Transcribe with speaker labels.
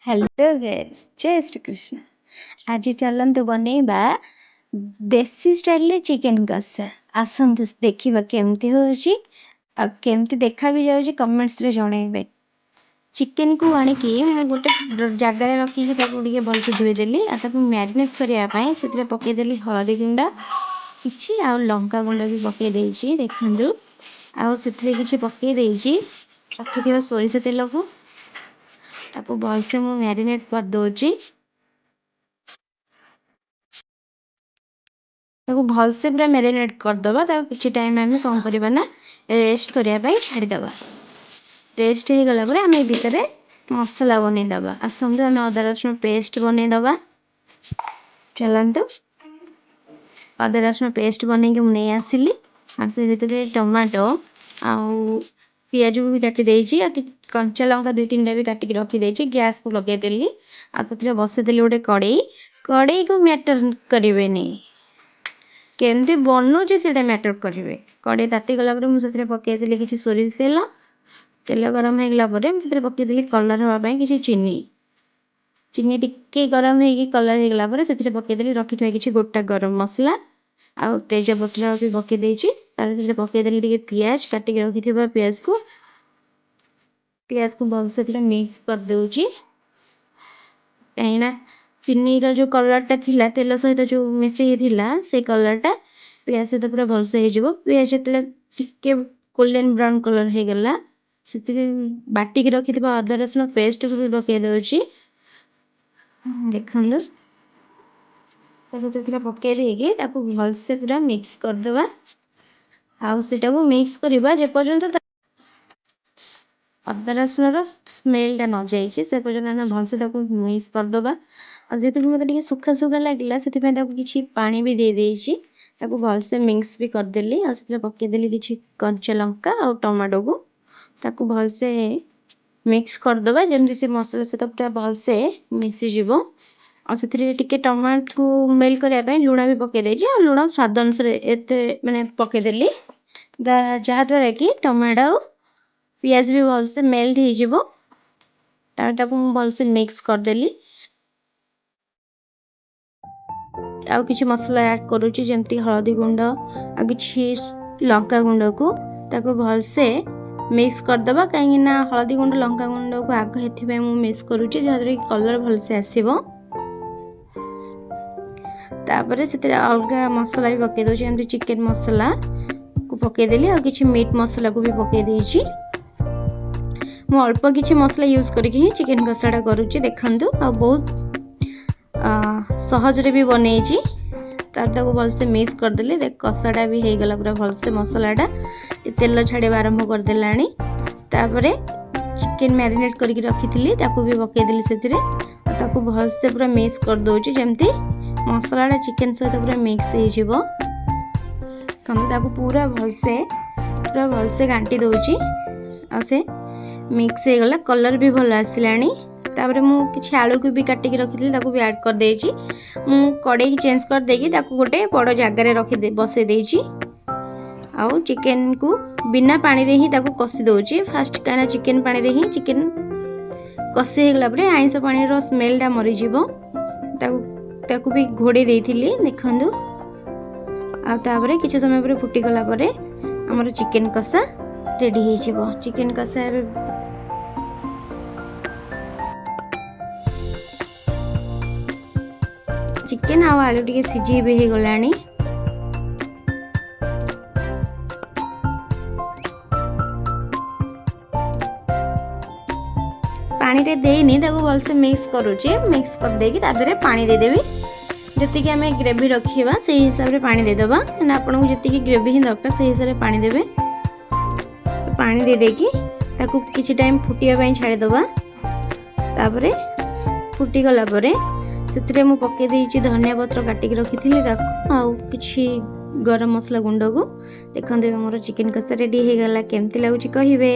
Speaker 1: Hello guys, जय श्री कृष्ण। आज चलतु बनैबा देसी स्टाइल चिकन कषा। आसतु देखा केमती होची आ केमती देखा भी जाऊँ कमेंट्स रे जनइबे। चिकन को आणिकी गोटे जगार रखिकी भलसे धोईदेली मैरिनेट करने से पकईदेली हलदी गुंड कि आ लंका गुंड भी पकई देखु आउ से कि पकई रखि सोरिष तेल को ताको भलसे मु मैरिनेट कर दोची। ताको भलसे पूरा मैरिनेट करदबा किसी टाइम आम कौन करवा ना रेस्ट करने छाड़ीदबा। रेस्ट हो गला आम भितर मसला बनईदबा। आसतु आम अदा रसुण पेस्ट बनईदबा। चलतु अदा रसुण पेस्ट बनई नहीं आसली से टमाटो आउ पियाज भी काटी देछि कंचा लंका 2-3टा भी काटिक रखी गैस को लगेदेली आगे बसईदेली गोटे कड़े को मैटर करेनि केमती बनूचे से मैटर करेंगे। कड़े ताती गला मुझे पकईदेली कि सोरिष तेल तेल गरम हो गला पकईदेली कलर हाँपाई कि चीनी टिके गरम हो कलर हो गला से पकईदेली रखी कि गोटा गरम मसला आउ तेजपत्र भी पकईदे पकईदेली पियाज काटिक रखि पियाज को भलसे मिक्स कर दूची कहीं चीनी जो कलरटा थिला तेल सहित जो मिसई से कलरटा पियाज सहित पूरा भलसे हो पियाज टिके गोल्डन ब्राउन कलर हो गला से बाटिक रखि अदा रसुण पेस्ट को भी पकई दूची। देखो पकई देकी भलसे पूरा मिक्स करदे आटा को मिक्स करवा जेपर्यंत अदा रसुण स्मेलटा न जाए से पर्यटन भलसे मिक्स करदे जेहेतु मतलब सुखा सुखा लगे से कि पानी भी दे देछि भलसे मिक्स भी करदेली पकईदेली कि कंचा लंका और टमाटो को ताकू भलसे मिक्स करदे जमी से मसला सहित पूरा भलसे मिसीज से टमाटो को मेल करने लुण भी पकई लुण स्वाद अनुसार एत मैंने पकईदेली जहाद्वारा कि टमाटो पियाज भी भलसे मेल्ट हो भलसे मिक्स करदेली आउ किसी मसला ऐड करुच्ची जमती हलदी गुंड आ कि लंका गुंड को ताको भलसे मिक्स करदबा कहीं हलदी गुंड लंका गुंड को आग हेथि मिक्स करुच्ची जहाद्वारा कि कलर भलसे आसीबो। तापर से अलग मसला भी पकई दूसरी जमती चिकेन मसला को पकईदेली और किसी मीट मसला को भी पकई देछि। मु अल्प किसी मसला यूज करके चिकेन कषाटा करुच्ची देखंतु आ बहुत सहज रे भी बनईची ताको भलसे मिक्स करदेली देख कषाटा भी हो गला पूरा भलसे मसलाटा तेल छाड़ा आरंभ करदेलानी। तापरे चिकेन मैरिनेट करके रखी ताको भी पकईदेली से भलसे पूरा मिक्स कर दोची जमती मसलाटा चिकेन सहित पूरा मिक्स हो पूरा भलसे घाटी दौची आ से मिक्स हो गला कलर भी भल आसलानी। तापर मु किछि आलू को भी काटिक रखी भी ऐड कर देछि मु कड़े चेंज कर देकी गोटे बड़ जगार रखी बसई देछि आउ चिकेन को बिना पानी रे ही कषि दौची फास्ट कहीं चिकेन पानी रे ही चिकेन कषि हो गला आइंस पानी रो स्मेलटा मरीजिवो ताकू भी घोड़े देइथिली देखंदु आ तापर किछि समय पर फुटी गला परे हमर चिकेन कषा रेडी हो जिवो। चिकेन कषा चिकेन आउ आलू टिके सिझी भी हो गलानी पानी रे देनी भलसे मिक्स करुचे मिक्स कर देकी पानी देदेवी जी आम ग्रेवी रखा से हिसाब से पानी देदबा आपको जी ग्रेवी ही दरकार से हिसाब से पानी देवे तो पानी दे देकी किसी टाइम फुटिया छाड़ीदबा तापरे फुटी गला परे से मु पकई देछि धनिया पत्र काटिक रखी आउ किछि गरम मसला गुंड को देखते मोर चिकेन कषा रेडी हो गला केमती लगुच कहिबे।